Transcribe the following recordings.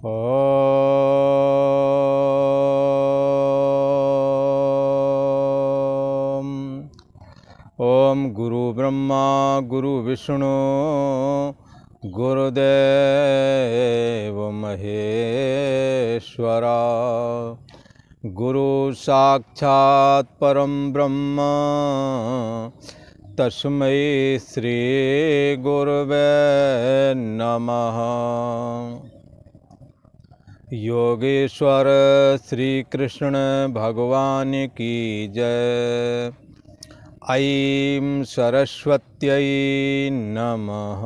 ओम ओम गुरु ब्रह्मा गुरु विष्णु गुरुदेव महेश्वरा गुरु साक्षात् परम ब्रह्म तस्मै श्री गुरुवे नमः। योगेश्वर श्री कृष्ण भगवान की जय। ऐं सरस्वत्यै नमः।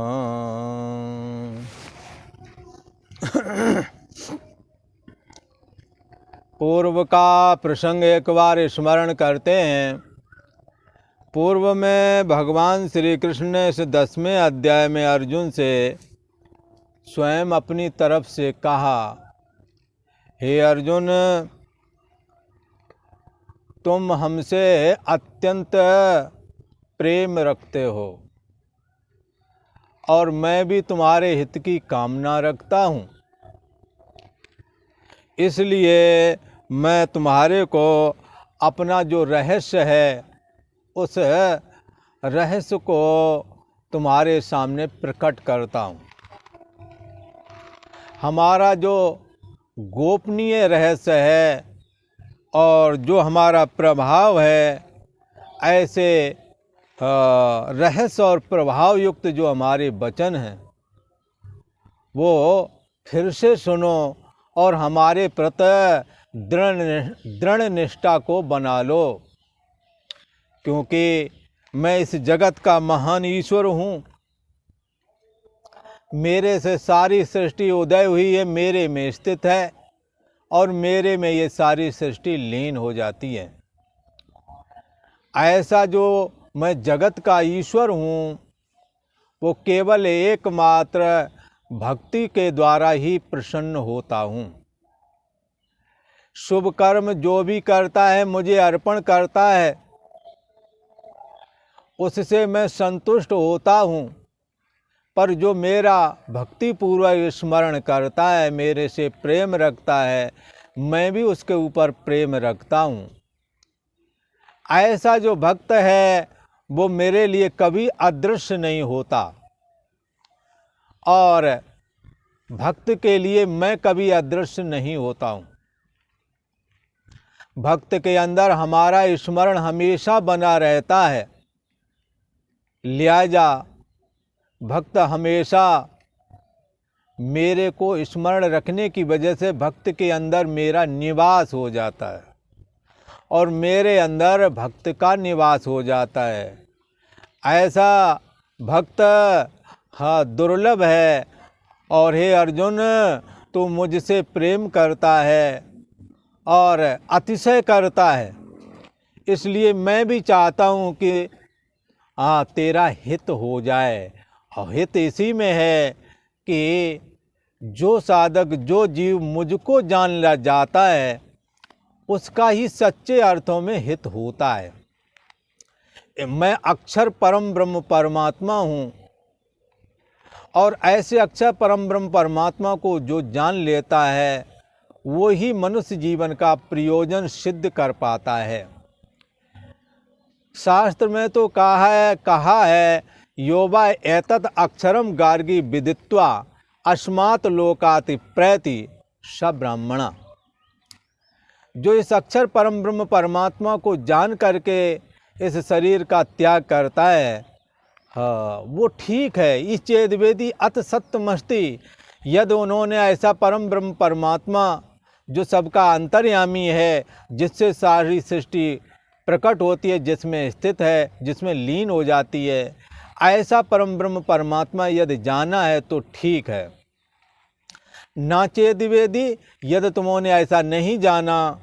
पूर्व का प्रसंग एक बार स्मरण करते हैं। पूर्व में भगवान श्री कृष्ण ने इस 10वें अध्याय में अर्जुन से स्वयं अपनी तरफ से कहा, हे अर्जुन, तुम हमसे अत्यंत प्रेम रखते हो और मैं भी तुम्हारे हित की कामना रखता हूँ, इसलिए मैं तुम्हारे को अपना जो रहस्य है उस रहस्य को तुम्हारे सामने प्रकट करता हूँ। हमारा जो गोपनीय रहस्य है और जो हमारा प्रभाव है, ऐसे रहस्य और प्रभाव युक्त जो हमारे वचन हैं वो फिर से सुनो और हमारे प्रति दृढ़ निष्ठा को बना लो, क्योंकि मैं इस जगत का महान ईश्वर हूँ। मेरे से सारी सृष्टि उदय हुई है, मेरे में स्थित है और मेरे में ये सारी सृष्टि लीन हो जाती है। ऐसा जो मैं जगत का ईश्वर हूँ वो केवल एकमात्र भक्ति के द्वारा ही प्रसन्न होता हूँ। शुभ कर्म जो भी करता है मुझे अर्पण करता है, उससे मैं संतुष्ट होता हूँ। पर जो मेरा भक्ति पूर्वक स्मरण करता है, मेरे से प्रेम रखता है, मैं भी उसके ऊपर प्रेम रखता हूँ। ऐसा जो भक्त है वो मेरे लिए कभी अदृश्य नहीं होता और भक्त के लिए मैं कभी अदृश्य नहीं होता हूँ। भक्त के अंदर हमारा स्मरण हमेशा बना रहता है, लिहाजा भक्त हमेशा मेरे को स्मरण रखने की वजह से भक्त के अंदर मेरा निवास हो जाता है और मेरे अंदर भक्त का निवास हो जाता है। ऐसा भक्त दुर्लभ है और हे अर्जुन, तू मुझसे प्रेम करता है और अतिशय करता है, इसलिए मैं भी चाहता हूँ कि तेरा हित हो जाए। और हित इसी में है कि जो साधक, जो जीव मुझको जान जाता है उसका ही सच्चे अर्थों में हित होता है। मैं अक्षर परम ब्रह्म परमात्मा हूँ और ऐसे अक्षर परम ब्रह्म परमात्मा को जो जान लेता है वो ही मनुष्य जीवन का प्रयोजन सिद्ध कर पाता है। शास्त्र में तो कहा है योवा एतत् अक्षरम गार्गी विदित्वा अस्मात् लोकाति प्रैति स ब्राह्मणा। जो इस अक्षर परम ब्रह्म परमात्मा को जान करके इस शरीर का त्याग करता है, वो ठीक है। इस चेदवेदी अत सत्यमस्ति, यदि उन्होंने ऐसा परम ब्रह्म परमात्मा जो सबका अंतर्यामी है, जिससे सारी सृष्टि प्रकट होती है, जिसमें स्थित है, जिसमें लीन हो जाती है, ऐसा परम ब्रह्म परमात्मा यदि जाना है तो ठीक है। ना चेदवेदी, यदि तुमने ऐसा नहीं जाना,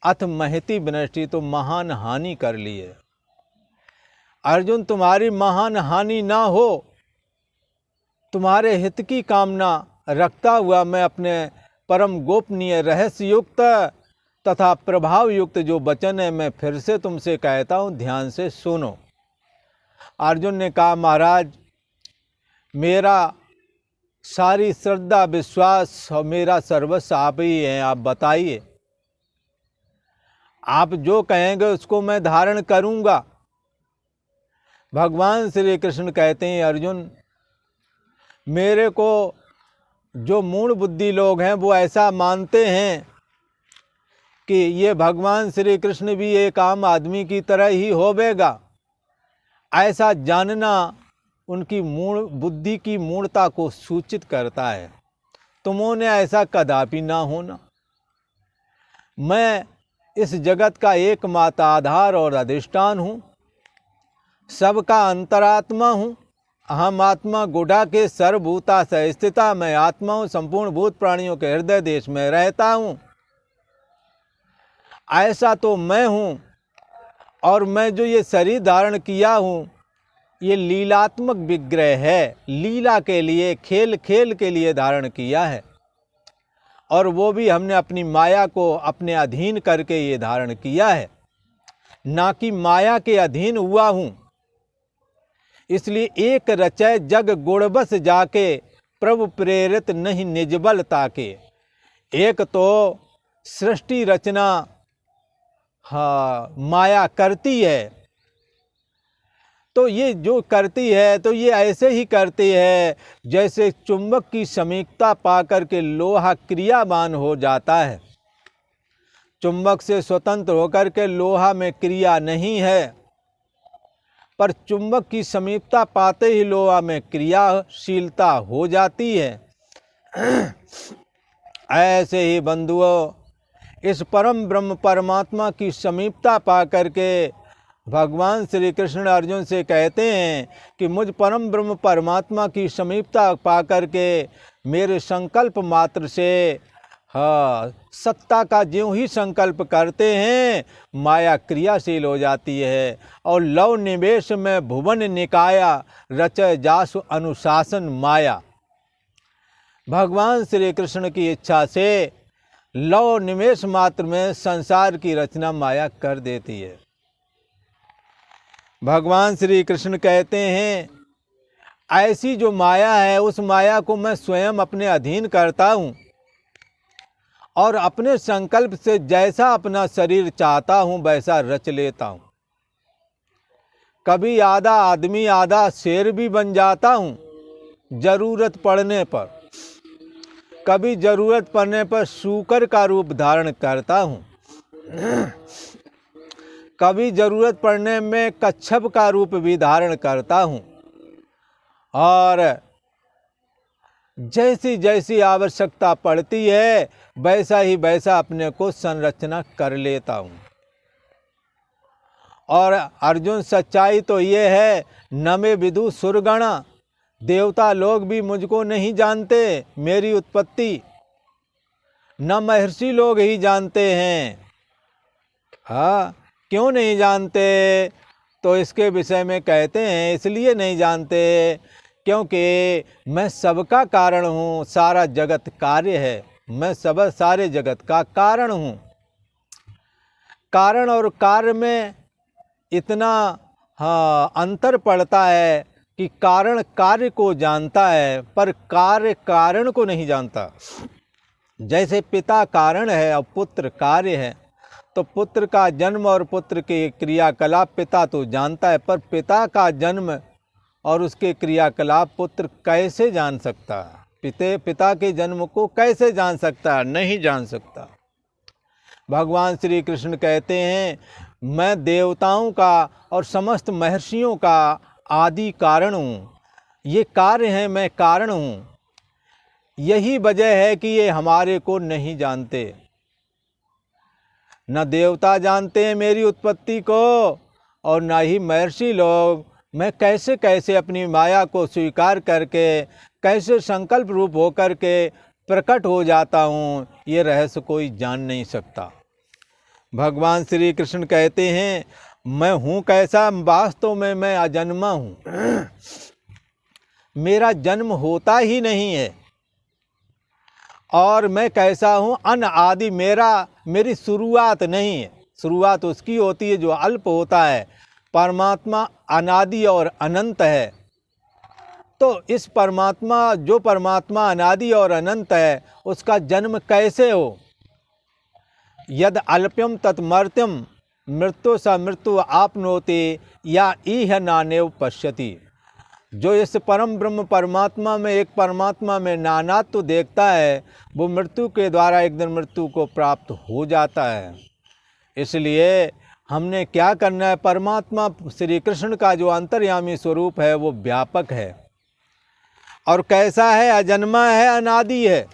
अथ महती विनष्टि, तो महान हानि कर ली है। अर्जुन, तुम्हारी महान हानि ना हो, तुम्हारे हित की कामना रखता हुआ मैं अपने परम गोपनीय रहस्य युक्त तथा प्रभाव युक्त जो वचन है मैं फिर से तुमसे कहता हूँ, ध्यान से सुनो। अर्जुन ने कहा, महाराज, मेरा सारी श्रद्धा विश्वास और मेरा सर्वस्व आप ही हैं। आप बताइए, आप जो कहेंगे उसको मैं धारण करूंगा। भगवान श्री कृष्ण कहते हैं, अर्जुन, मेरे को जो मूढ़ बुद्धि लोग हैं वो ऐसा मानते हैं कि ये भगवान श्री कृष्ण भी एक आम आदमी की तरह ही होवेगा। ऐसा जानना उनकी मूढ़ बुद्धि की मूढ़ता को सूचित करता है। तुमों ऐसा कदापि ना होना। मैं इस जगत का एकमात्र आधार और अधिष्ठान हूँ, सबका अंतरात्मा हूँ। अहम आत्मा गुढ़ा के सर्वभूता से स्थिता। मैं आत्मा हूँ, संपूर्ण भूत प्राणियों के हृदय देश में रहता हूँ। ऐसा तो मैं हूँ। और मैं जो ये शरीर धारण किया हूँ, ये लीलात्मक विग्रह है। लीला के लिए, खेल खेल के लिए धारण किया है। और वो भी हमने अपनी माया को अपने अधीन करके ये धारण किया है, ना कि माया के अधीन हुआ हूँ। इसलिए एक रचय जग गुणबस जाके, प्रभु प्रेरित नहीं निजबल ताके। एक तो सृष्टि रचना माया करती है, तो ये जो करती है तो ये ऐसे ही करती है जैसे चुंबक की समीपता पाकर के लोहा क्रियावान हो जाता है। चुंबक से स्वतंत्र होकर के लोहा में क्रिया नहीं है, पर चुंबक की समीपता पाते ही लोहा में क्रियाशीलता हो जाती है। ऐसे ही बंधुओं, इस परम ब्रह्म परमात्मा की समीपता पा करके भगवान श्री कृष्ण अर्जुन से कहते हैं कि मुझ परम ब्रह्म परमात्मा की समीपता पा करके मेरे संकल्प मात्र से सत्ता का ज्यों ही संकल्प करते हैं, माया क्रियाशील हो जाती है। और लव निवेश में भुवन निकाया, रचय जासु अनुशासन माया। भगवान श्री कृष्ण की इच्छा से लव निवेश मात्र में संसार की रचना माया कर देती है। भगवान श्री कृष्ण कहते हैं, ऐसी जो माया है उस माया को मैं स्वयं अपने अधीन करता हूँ और अपने संकल्प से जैसा अपना शरीर चाहता हूँ वैसा रच लेता हूँ। कभी आधा आदमी आधा शेर भी बन जाता हूँ जरूरत पड़ने पर। कभी जरूरत पड़ने पर सूकर का रूप धारण करता हूँ। कभी जरूरत पड़ने में कच्छप का रूप भी धारण करता हूँ। और जैसी जैसी आवश्यकता पड़ती है वैसा ही वैसा अपने को संरचना कर लेता हूँ। और अर्जुन, सच्चाई तो ये है, न में विदु सुरगणा, देवता लोग भी मुझको नहीं जानते मेरी उत्पत्ति, न महर्षि लोग ही जानते हैं। हाँ, क्यों नहीं जानते? तो इसके विषय में कहते हैं, इसलिए नहीं जानते क्योंकि मैं सबका कारण हूँ, सारा जगत कार्य है, मैं सारे जगत का कारण हूँ। कारण और कार्य में इतना अंतर पड़ता है कि कारण कार्य को जानता है पर कार्य कारण को नहीं जानता। जैसे पिता कारण है और पुत्र कार्य है, तो पुत्र का जन्म और पुत्र के क्रियाकलाप पिता तो जानता है, पर पिता का जन्म और उसके क्रियाकलाप पुत्र कैसे जान सकता है? पिता के जन्म को कैसे जान सकता है? नहीं जान सकता। भगवान श्री कृष्ण कहते हैं, मैं देवताओं का और समस्त महर्षियों का आदि कारण हूँ। ये कार्य है, मैं कारण हूँ। यही वजह है कि ये हमारे को नहीं जानते। न देवता जानते हैं मेरी उत्पत्ति को और न ही महर्षि लोग। मैं कैसे कैसे अपनी माया को स्वीकार करके कैसे संकल्प रूप होकर के प्रकट हो जाता हूँ, ये रहस्य कोई जान नहीं सकता। भगवान श्री कृष्ण कहते हैं, मैं हूँ कैसा? वास्तव में मैं अजन्मा हूँ। मेरा जन्म होता ही नहीं है। और मैं कैसा हूँ? अनआदि, मेरी शुरुआत नहीं है। शुरुआत उसकी होती है जो अल्प होता है। परमात्मा अनादि और अनंत है। तो इस परमात्मा, जो परमात्मा अनादि और अनंत है, उसका जन्म कैसे हो? यद अल्प्यम तत्मर्त्यम मृत्यु स मृत्यु आपनोति या इह नानेव पश्यति। जो इस परम ब्रह्म परमात्मा में, एक परमात्मा में नानात्व तो देखता है, वो मृत्यु के द्वारा एक दिन मृत्यु को प्राप्त हो जाता है। इसलिए हमने क्या करना है? परमात्मा श्री कृष्ण का जो अंतर्यामी स्वरूप है वो व्यापक है। और कैसा है? अजन्मा है, अनादि है।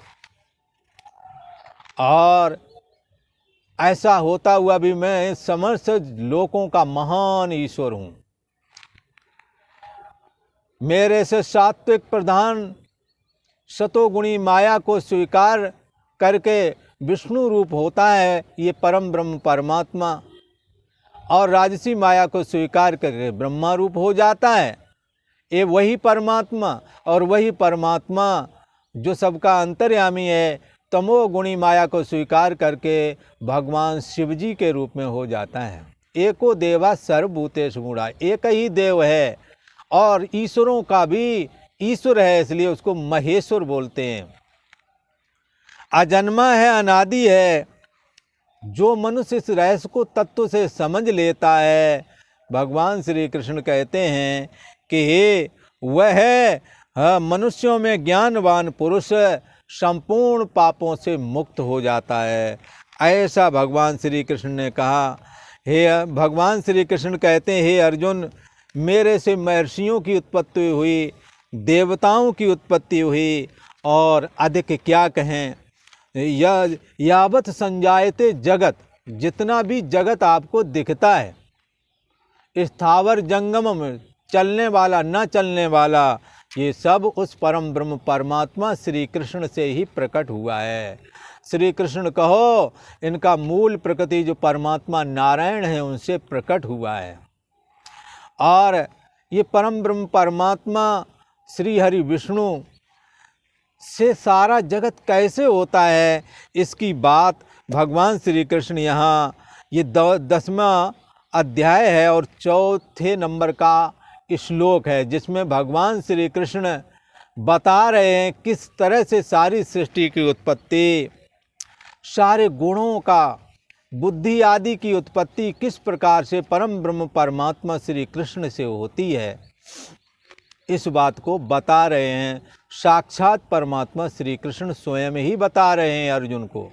और ऐसा होता हुआ भी मैं समस्त लोकों का महान ईश्वर हूँ। मेरे से सात्विक प्रधान सतोगुणी माया को स्वीकार करके विष्णु रूप होता है ये परम ब्रह्म परमात्मा, और राजसी माया को स्वीकार करके ब्रह्मा रूप हो जाता है ये वही परमात्मा। और वही परमात्मा जो सबका अंतर्यामी है, तमोगुणी माया को स्वीकार करके भगवान शिव जी के रूप में हो जाता है। एको देवा सर्वभूतेषु गुणा, एक ही देव है और ईश्वरों का भी ईश्वर है, इसलिए उसको महेश्वर बोलते हैं। अजन्मा है, अनादि है। जो मनुष्य इस रहस्य को तत्व से समझ लेता है, भगवान श्री कृष्ण कहते हैं कि हे वह मनुष्यों में ज्ञानवान पुरुष संपूर्ण पापों से मुक्त हो जाता है। ऐसा भगवान श्री कृष्ण ने कहा। हे भगवान श्री कृष्ण कहते हैं, हे अर्जुन, मेरे से महर्षियों की उत्पत्ति हुई, देवताओं की उत्पत्ति हुई, और अधिक क्या कहें, यावत संजायते जगत, जितना भी जगत आपको दिखता है, स्थावर जंगम में, चलने वाला न चलने वाला, ये सब उस परम ब्रह्म परमात्मा श्री कृष्ण से ही प्रकट हुआ है। श्री कृष्ण कहो, इनका मूल प्रकृति जो परमात्मा नारायण है उनसे प्रकट हुआ है। और ये परम ब्रह्म परमात्मा श्री हरि विष्णु से सारा जगत कैसे होता है, इसकी बात भगवान श्री कृष्ण यहाँ, ये 10वां अध्याय है और 4 नंबर का श्लोक है, जिसमें भगवान श्री कृष्ण बता रहे हैं किस तरह से सारी सृष्टि की उत्पत्ति, सारे गुणों का, बुद्धि आदि की उत्पत्ति किस प्रकार से परम ब्रह्म परमात्मा श्री कृष्ण से होती है। इस बात को बता रहे हैं, साक्षात परमात्मा श्री कृष्ण स्वयं ही बता रहे हैं अर्जुन को।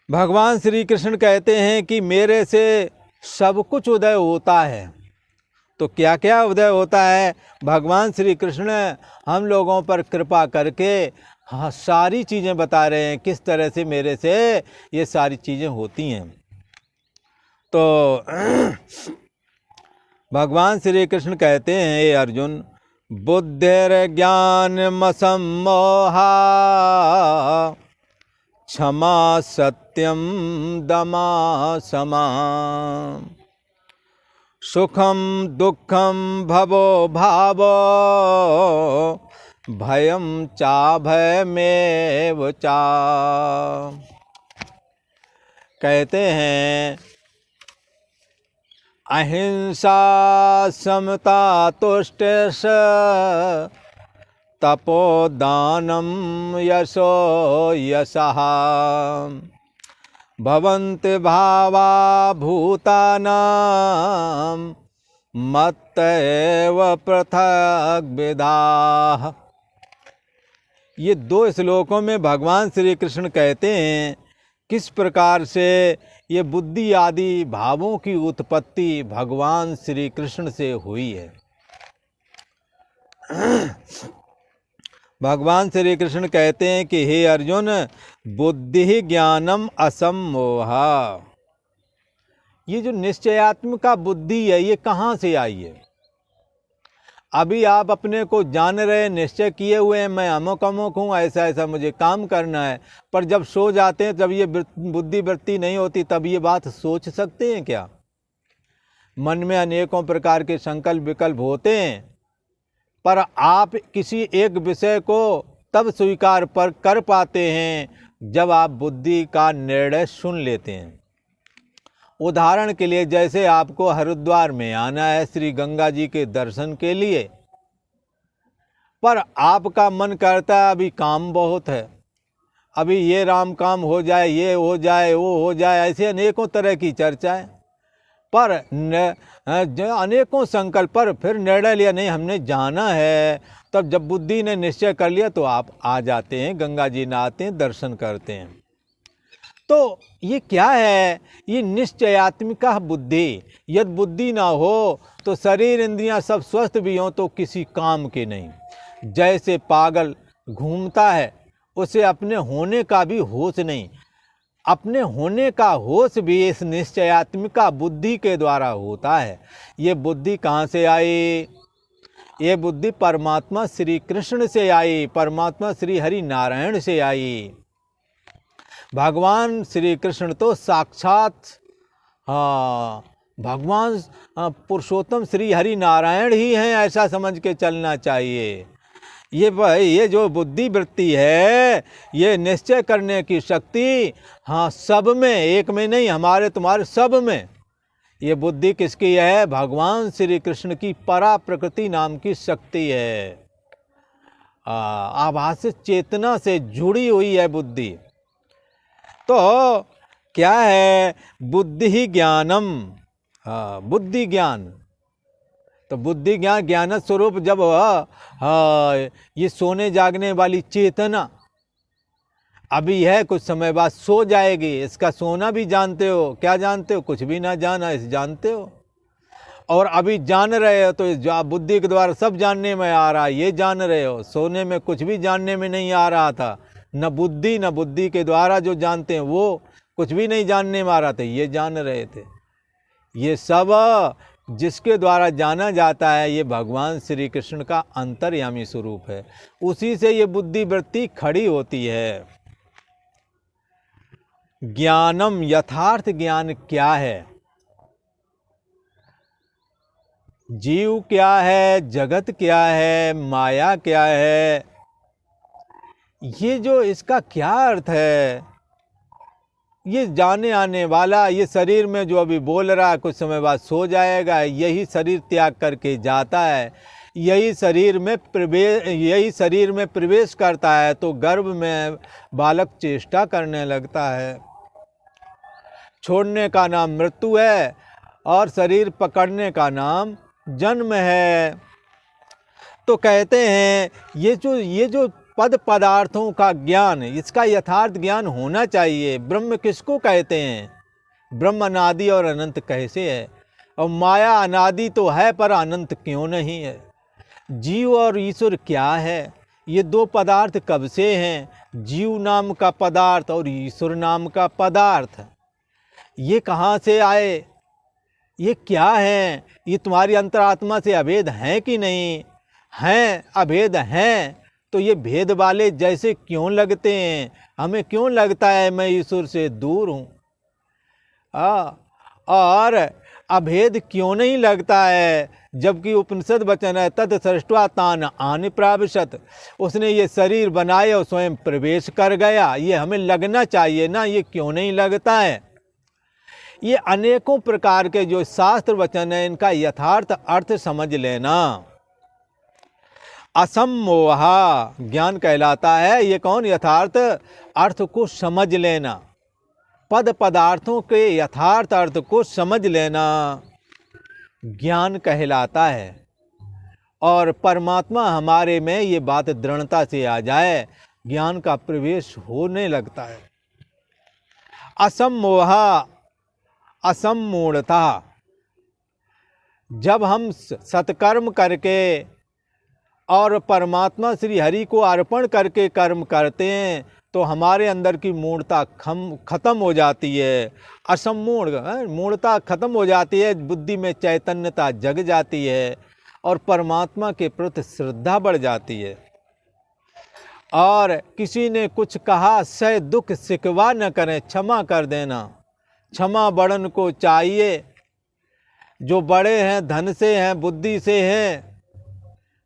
भगवान श्री कृष्ण कहते हैं कि मेरे से सब कुछ उदय होता है। तो क्या क्या उदय होता है? भगवान श्री कृष्ण हम लोगों पर कृपा करके सारी चीज़ें बता रहे हैं, किस तरह से मेरे से ये सारी चीज़ें होती हैं। तो भगवान श्री कृष्ण कहते हैं, हे अर्जुन, बुद्धिर्ज्ञानमसम्मोहा क्षमा सत्यम दमा समा सुखम दुखम भवो भावो भयम चा भयमेव चा। कहते हैं अहिंसा समता तुष्टिश तपोदानम यशो यशः भवन्ति भावा भूतानां मत्तैव पृथग् विदाः। ये 2 श्लोकों में भगवान श्री कृष्ण कहते हैं किस प्रकार से ये बुद्धि आदि भावों की उत्पत्ति भगवान श्री कृष्ण से हुई है। भगवान श्री कृष्ण कहते हैं कि हे अर्जुन, बुद्धि ज्ञानम असम्मोहा, ये जो निश्चयात्मिका बुद्धि है ये कहाँ से आई है? अभी आप अपने को जान रहे, निश्चय किए हुए हैं, मैं अमुक अमुक हूँ, ऐसा ऐसा मुझे काम करना है, पर जब सो जाते हैं जब ये बुद्धि वृत्ति नहीं होती, तब ये बात सोच सकते हैं क्या? मन में अनेकों प्रकार के संकल्प विकल्प होते हैं, पर आप किसी एक विषय को तब स्वीकार पर कर पाते हैं जब आप बुद्धि का निर्णय सुन लेते हैं। उदाहरण के लिए, जैसे आपको हरिद्वार में आना है श्री गंगा जी के दर्शन के लिए, पर आपका मन करता है अभी काम बहुत है, अभी ये राम काम हो जाए, ये हो जाए, वो हो जाए, ऐसे अनेकों तरह की चर्चाएं। पर अनेकों संकल्प पर फिर निर्णय लिया नहीं हमने जाना है। तब जब बुद्धि ने निश्चय कर लिया तो आप आ जाते हैं, गंगा जी नहाते हैं, दर्शन करते हैं। तो ये क्या है? ये निश्चयात्मिका बुद्धि। यदि बुद्धि ना हो तो शरीर इंद्रियां सब स्वस्थ भी हों तो किसी काम के नहीं। जैसे पागल घूमता है, उसे अपने होने का भी होश नहीं। अपने होने का होश भी इस निश्चयात्मिका बुद्धि के द्वारा होता है। ये बुद्धि कहाँ से आई? ये बुद्धि परमात्मा श्री कृष्ण से आई, परमात्मा श्री हरि नारायण से आई। भगवान श्री कृष्ण तो साक्षात भगवान पुरुषोत्तम श्री हरि नारायण ही हैं, ऐसा समझ के चलना चाहिए। ये जो बुद्धि वृत्ति है, ये निश्चय करने की शक्ति, हाँ सब में, एक में नहीं, हमारे तुम्हारे सब में ये बुद्धि किसकी है? भगवान श्री कृष्ण की परा प्रकृति नाम की शक्ति है। आभास चेतना से जुड़ी हुई है बुद्धि। तो क्या है? बुद्धि ही ज्ञानम। बुद्धि ज्ञान, तो बुद्धि ज्ञान ज्ञान स्वरूप जब ये सोने जागने वाली चेतना अभी है, कुछ समय बाद सो जाएगी। इसका सोना भी जानते हो? क्या जानते हो? कुछ भी ना जाना, इस जानते हो। और अभी जान रहे हो तो बुद्धि के द्वारा सब जानने में आ रहा है, ये जान रहे हो। सोने में कुछ भी जानने में नहीं आ रहा था, न बुद्धि के द्वारा जो जानते हैं वो कुछ भी नहीं जानने में आ रहा था, ये जान रहे थे। ये सब जिसके द्वारा जाना जाता है, ये भगवान श्री कृष्ण का अंतर्यामी स्वरूप है। उसी से ये बुद्धि वृत्ति खड़ी होती है। ज्ञानम, यथार्थ ज्ञान क्या है? जीव क्या है, जगत क्या है, माया क्या है, ये जो इसका क्या अर्थ है, ये जाने आने वाला। ये शरीर में जो अभी बोल रहा है, कुछ समय बाद सो जाएगा, यही शरीर त्याग करके जाता है। यही शरीर में प्रवेश करता है तो गर्भ में बालक चेष्टा करने लगता है। छोड़ने का नाम मृत्यु है और शरीर पकड़ने का नाम जन्म है। तो कहते हैं ये जो पद पदार्थों का ज्ञान, इसका यथार्थ ज्ञान होना चाहिए। ब्रह्म किसको कहते हैं? ब्रह्म अनादि और अनंत कैसे है? और माया अनादि तो है पर अनंत क्यों नहीं है? जीव और ईश्वर क्या है? ये दो पदार्थ कब से हैं? जीव नाम का पदार्थ और ईश्वर नाम का पदार्थ, ये कहाँ से आए? ये क्या है? ये तुम्हारी अंतरात्मा से अभेद हैं कि नहीं? हैं, अभेद हैं। तो ये भेद वाले जैसे क्यों लगते हैं? हमें क्यों लगता है मैं ईश्वर से दूर हूँ? और अभेद क्यों नहीं लगता है? जबकि उपनिषद वचन है तत् सृष्ट्वा तान आनि प्राविशत, उसने ये शरीर बनाए और स्वयं प्रवेश कर गया। ये हमें लगना चाहिए ना, ये क्यों नहीं लगता है? ये अनेकों प्रकार के जो शास्त्र वचन है, इनका यथार्थ अर्थ समझ लेना। असम्मोहा ज्ञान कहलाता है। ये कौन? यथार्थ अर्थ को समझ लेना, पद पदार्थों के यथार्थ अर्थ को समझ लेना ज्ञान कहलाता है। और परमात्मा हमारे में ये बात दृढ़ता से आ जाए, ज्ञान का प्रवेश होने लगता है। असम्मोहा, असम्मूढ़ता। जब हम सत्कर्म करके और परमात्मा श्री हरि को अर्पण करके कर्म करते हैं तो हमारे अंदर की मूढ़ता खत्म हो जाती है। असम्मूढ़ मूढ़ता खत्म हो जाती है, बुद्धि में चैतन्यता जग जाती है और परमात्मा के प्रति श्रद्धा बढ़ जाती है। और किसी ने कुछ कहा, सह दुख सिकवा न करें, क्षमा कर देना। क्षमा बड़न को चाहिए। जो बड़े हैं, धन से हैं, बुद्धि से हैं,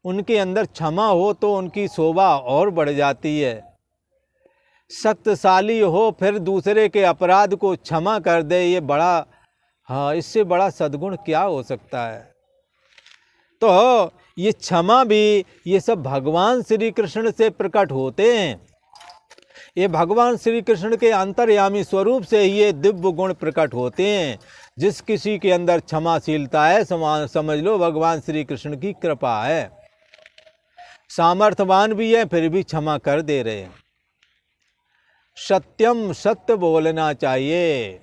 उनके अंदर क्षमा हो तो उनकी शोभा और बढ़ जाती है। शक्तिशाली हो फिर दूसरे के अपराध को क्षमा कर दे, ये बड़ा, हाँ, इससे बड़ा सद्गुण क्या हो सकता है? तो ये क्षमा भी, ये सब भगवान श्री कृष्ण से प्रकट होते हैं। ये भगवान श्री कृष्ण के अंतर्यामी स्वरूप से ये दिव्य गुण प्रकट होते हैं। जिस किसी के अंदर क्षमाशीलता है, समझ लो भगवान श्री कृष्ण की कृपा है। सामर्थ्यवान भी है फिर भी क्षमा कर दे रहे हैं। सत्यम, सत्य बोलना चाहिए।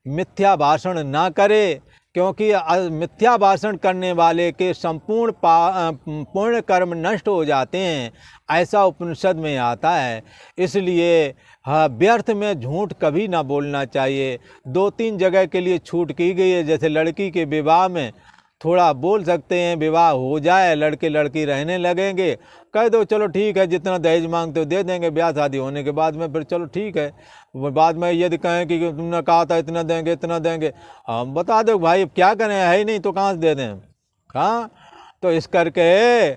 मिथ्या भाषण ना करे, क्योंकि मिथ्या भाषण करने वाले के संपूर्ण पूर्ण कर्म नष्ट हो जाते हैं, ऐसा उपनिषद में आता है। इसलिए व्यर्थ में झूठ कभी ना बोलना चाहिए। 2-3 जगह के लिए छूट की गई है। जैसे लड़की के विवाह में थोड़ा बोल सकते हैं, विवाह हो जाए, लड़के लड़की रहने लगेंगे, कह दो चलो ठीक है, जितना दहेज मांगते हो दे देंगे, ब्याह शादी होने के बाद में फिर चलो ठीक है। बाद में यदि कहें कि तुमने कहा था इतना देंगे इतना देंगे, हम बता दो भाई क्या करें, है ही नहीं तो कहाँ से दे दें। हाँ, तो इस करके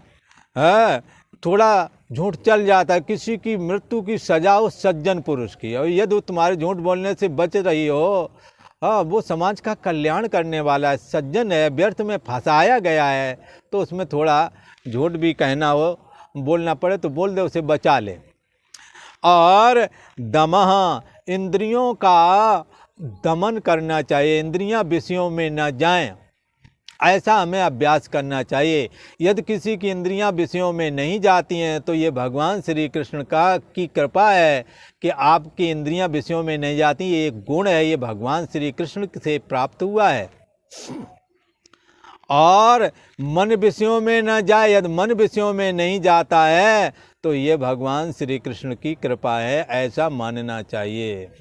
थोड़ा झूठ चल जाता है। किसी की मृत्यु की सजा हो सज्जन पुरुष की, और यदि तुम्हारे झूठ बोलने से बच रही हो, वो समाज का कल्याण करने वाला है, सज्जन है, व्यर्थ में फंसाया गया है, तो उसमें थोड़ा झूठ भी कहना हो, बोलना पड़े तो बोल दे, उसे बचा ले। और दमः, इंद्रियों का दमन करना चाहिए, इंद्रियां विषयों में न जाएं, ऐसा हमें अभ्यास करना चाहिए। यदि किसी की इंद्रियां विषयों में नहीं जाती हैं तो ये भगवान श्री कृष्ण की कृपा है कि आपकी इंद्रियां विषयों में नहीं जाती। ये एक गुण है, ये भगवान श्री कृष्ण से प्राप्त हुआ है। और मन विषयों में न जाए, यदि मन विषयों में नहीं जाता है तो ये भगवान श्री कृष्ण की कृपा है, ऐसा मानना चाहिए।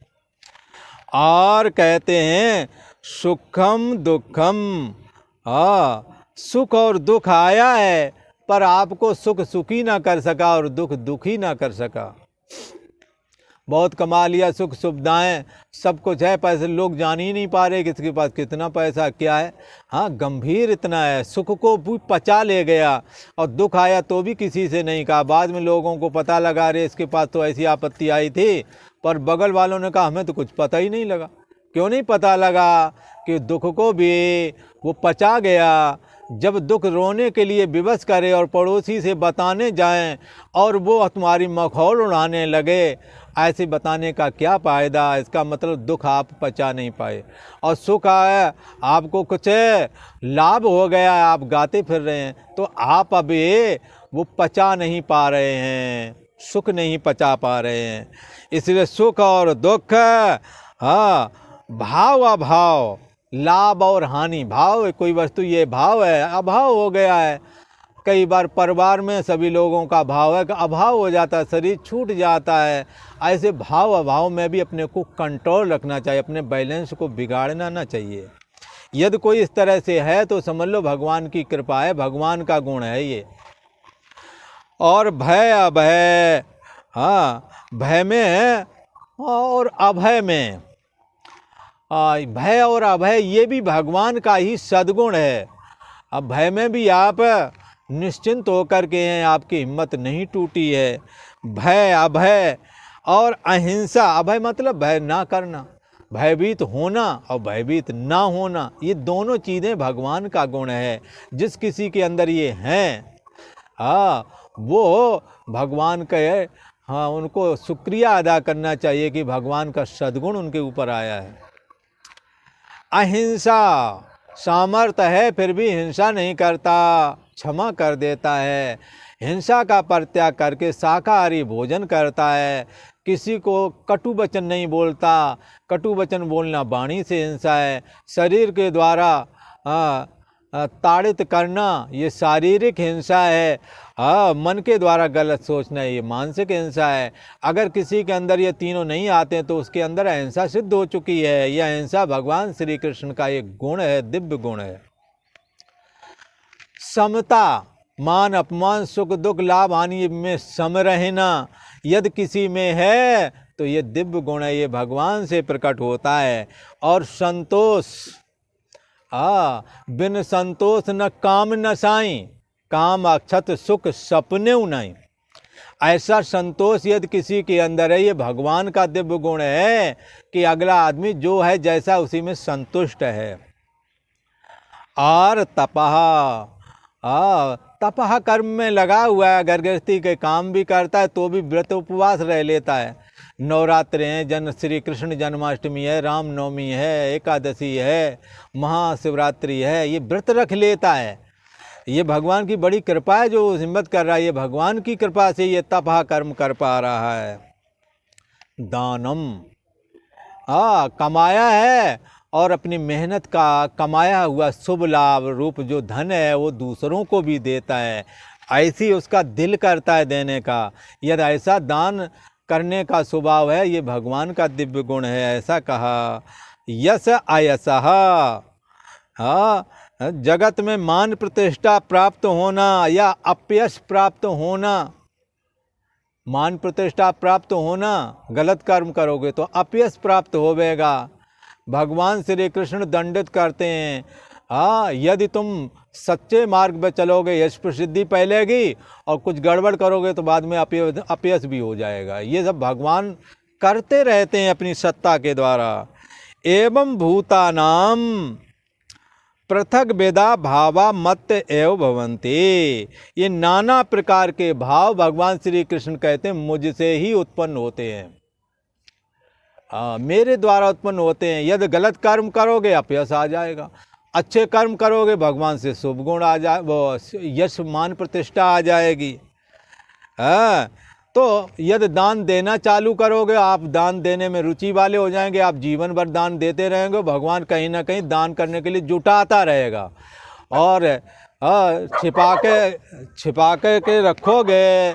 और कहते हैं सुखम दुखम, सुख और दुख आया है, पर आपको सुख सुखी ना कर सका और दुख दुखी ना कर सका। बहुत कमा लिया, सुख सुविधाएं सब कुछ है, पैसे लोग जान ही नहीं पा रहे किसके पास कितना पैसा क्या है। हाँ, गंभीर इतना है, सुख को भी पचा ले गया, और दुख आया तो भी किसी से नहीं कहा। बाद में लोगों को पता लगा, रे इसके पास तो ऐसी आपत्ति आई थी, पर बगल वालों ने कहा हमें तो कुछ पता ही नहीं लगा। क्यों नहीं पता लगा? कि दुख को भी वो पचा गया। जब दुख रोने के लिए विवश करे और पड़ोसी से बताने जाएं और वो तुम्हारी मखौल उड़ाने लगे, ऐसे बताने का क्या फ़ायदा? इसका मतलब दुख आप पचा नहीं पाए। और सुख आया, आपको कुछ लाभ हो गया, आप गाते फिर रहे हैं, तो आप अभी वो पचा नहीं पा रहे हैं, सुख नहीं पचा पा रहे हैं। इसलिए सुख और दुख, भाव अभाव, लाभ और हानि। भाव, कोई वस्तु ये भाव है, अभाव हो गया है। कई बार परिवार में सभी लोगों का भाव है, अभाव हो जाता है, शरीर छूट जाता है। ऐसे भाव अभाव में भी अपने को कंट्रोल रखना चाहिए, अपने बैलेंस को बिगाड़ना ना चाहिए। यदि कोई इस तरह से है तो समझ लो भगवान की कृपा है, भगवान का गुण है ये। और भय अभय, भय में और अभय में, भय और अभय ये भी भगवान का ही सद्गुण है। अब भय में भी आप निश्चिंत होकर के हैं, आपकी हिम्मत नहीं टूटी है। भय अभय और अहिंसा, अभय मतलब भय ना करना, भयभीत होना और भयभीत ना होना, ये दोनों चीज़ें भगवान का गुण है। जिस किसी के अंदर ये हैं, वो भगवान के, उनको शुक्रिया अदा करना चाहिए कि भगवान का सद्गुण उनके ऊपर आया है। अहिंसा, सामर्थ्य है फिर भी हिंसा नहीं करता, क्षमा कर देता है, हिंसा का परित्याग करके शाकाहारी भोजन करता है, किसी को कटु वचन नहीं बोलता। कटु वचन बोलना वाणी से हिंसा है। शरीर के द्वारा ताड़ित करना ये शारीरिक हिंसा है। मन के द्वारा गलत सोचना ये मानसिक हिंसा है। अगर किसी के अंदर ये तीनों नहीं आते तो उसके अंदर अहिंसा सिद्ध हो चुकी है। यह अहिंसा भगवान श्री कृष्ण का एक गुण है, दिव्य गुण है। समता, मान अपमान, सुख दुख, लाभ हानि में सम रहना यदि किसी में है तो ये दिव्य गुण है, ये भगवान से प्रकट होता है। और संतोष, बिन संतोष न काम न साई, काम अक्षत सुख सपने नहीं। ऐसा संतोष यदि किसी के अंदर है, ये भगवान का दिव्य गुण है कि अगला आदमी जो है जैसा उसी में संतुष्ट है। और तपह, तपह कर्म में लगा हुआ है, घर गृहस्थी के काम भी करता है तो भी व्रत उपवास रह लेता है। नवरात्र हैं, श्री कृष्ण जन्माष्टमी है, रामनवमी है, एकादशी है, महाशिवरात्रि है, ये व्रत रख लेता है। ये भगवान की बड़ी कृपा है जो हिम्मत कर रहा है, ये भगवान की कृपा से ये तपह कर्म कर पा रहा है। दानम, कमाया है और अपनी मेहनत का कमाया हुआ शुभ लाभ रूप जो धन है वो दूसरों को भी देता है, ऐसी उसका दिल करता है देने का। यदि ऐसा दान करने का स्वभाव है, ये भगवान का दिव्य गुण है, ऐसा कहा। यश आयसः, जगत में मान प्रतिष्ठा प्राप्त होना या अपयश प्राप्त होना। मान प्रतिष्ठा प्राप्त होना, गलत कर्म करोगे तो अपयश प्राप्त होवेगा। भगवान श्री कृष्ण दंडित करते हैं, यदि तुम सच्चे मार्ग पर चलोगे यश प्रसिद्धि फैलेगी, और कुछ गड़बड़ करोगे तो बाद में अपयश भी हो जाएगा। ये सब भगवान करते रहते हैं अपनी सत्ता के द्वारा। एवं भूतानाम पृथक वेदा भावा मत एव भवन्ति, ये नाना प्रकार के भाव भगवान श्री कृष्ण कहते हैं मुझसे ही उत्पन्न होते हैं, मेरे द्वारा उत्पन्न होते हैं। यदि गलत कर्म करोगे अपयश आ जाएगा, अच्छे कर्म करोगे भगवान से शुभ गुण आ जाए, वो यश मान प्रतिष्ठा आ जाएगी। तो यदि दान देना चालू करोगे, आप दान देने में रुचि वाले हो जाएंगे, आप जीवन भर दान देते रहेंगे, भगवान कहीं ना कहीं दान करने के लिए जुटाता रहेगा। और छिपा के रखोगे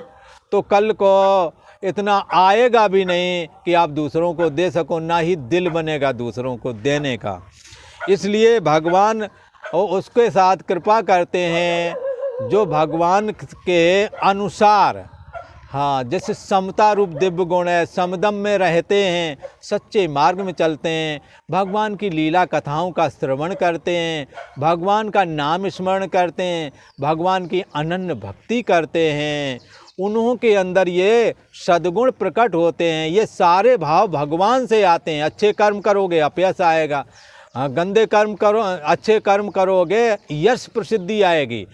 तो कल को इतना आएगा भी नहीं कि आप दूसरों को दे सको, ना ही दिल बनेगा दूसरों को देने का। इसलिए भगवान उसके साथ कृपा करते हैं जो भगवान के अनुसार, जैसे समता रूप दिव्य गुण है, समदम में रहते हैं, सच्चे मार्ग में चलते हैं, भगवान की लीला कथाओं का श्रवण करते हैं, भगवान का नाम स्मरण करते हैं, भगवान की अनन्य भक्ति करते हैं, उन्हों के अंदर ये सद्गुण प्रकट होते हैं। ये सारे भाव भगवान से आते हैं। अच्छे कर्म करोगे अपयश आएगा, गंदे कर्म करो, अच्छे कर्म करोगे यश प्रसिद्धि आएगी,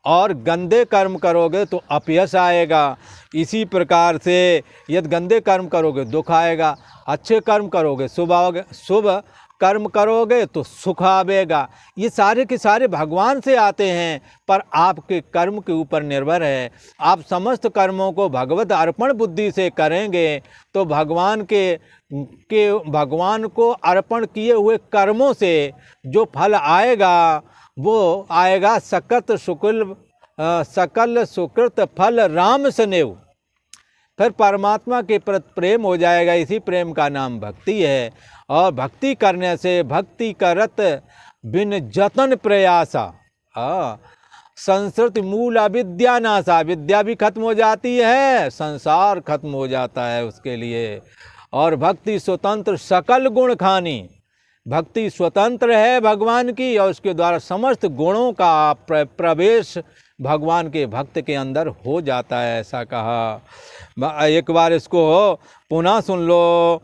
और गंदे कर्म करोगे तो अपयश आएगा। इसी प्रकार से यदि गंदे कर्म करोगे दुख आएगा, अच्छे कर्म करोगे शुभ कर्म करोगे तो सुख आवेगा। ये सारे के सारे भगवान से आते हैं, पर आपके कर्म के ऊपर निर्भर है। आप समस्त कर्मों को भगवत अर्पण बुद्धि से करेंगे तो भगवान को अर्पण किए हुए कर्मों से जो फल आएगा वो आएगा सकल सुकृत फल राम सनेव। फिर परमात्मा के प्रति प्रेम हो जाएगा। इसी प्रेम का नाम भक्ति है, और भक्ति करने से भक्ति करत बिन जतन प्रयासा, संस्कृत मूल अविद्या नाशा, विद्या भी खत्म हो जाती है, संसार खत्म हो जाता है उसके लिए। और भक्ति स्वतंत्र सकल गुण खानी, भक्ति स्वतंत्र है भगवान की, और उसके द्वारा समस्त गुणों का प्रवेश भगवान के भक्त के अंदर हो जाता है, ऐसा कहा। एक बार इसको पुनः सुन लो।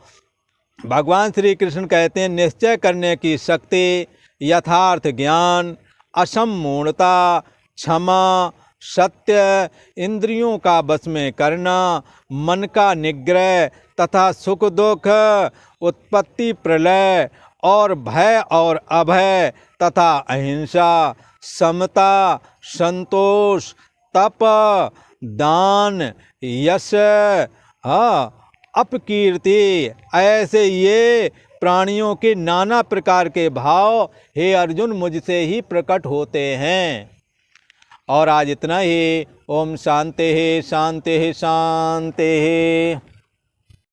भगवान श्री कृष्ण कहते हैं, निश्चय करने की शक्ति, यथार्थ ज्ञान, असम्मूढ़ता, क्षमा, सत्य, इंद्रियों का वश में करना, मन का निग्रह तथा सुख दुख, उत्पत्ति प्रलय और भय और अभय तथा अहिंसा, समता, संतोष, तप, दान, यश, अपकीर्ति, ऐसे ये प्राणियों के नाना प्रकार के भाव हे अर्जुन मुझसे ही प्रकट होते हैं। और आज इतना ही। ओम शांति शांति शांति।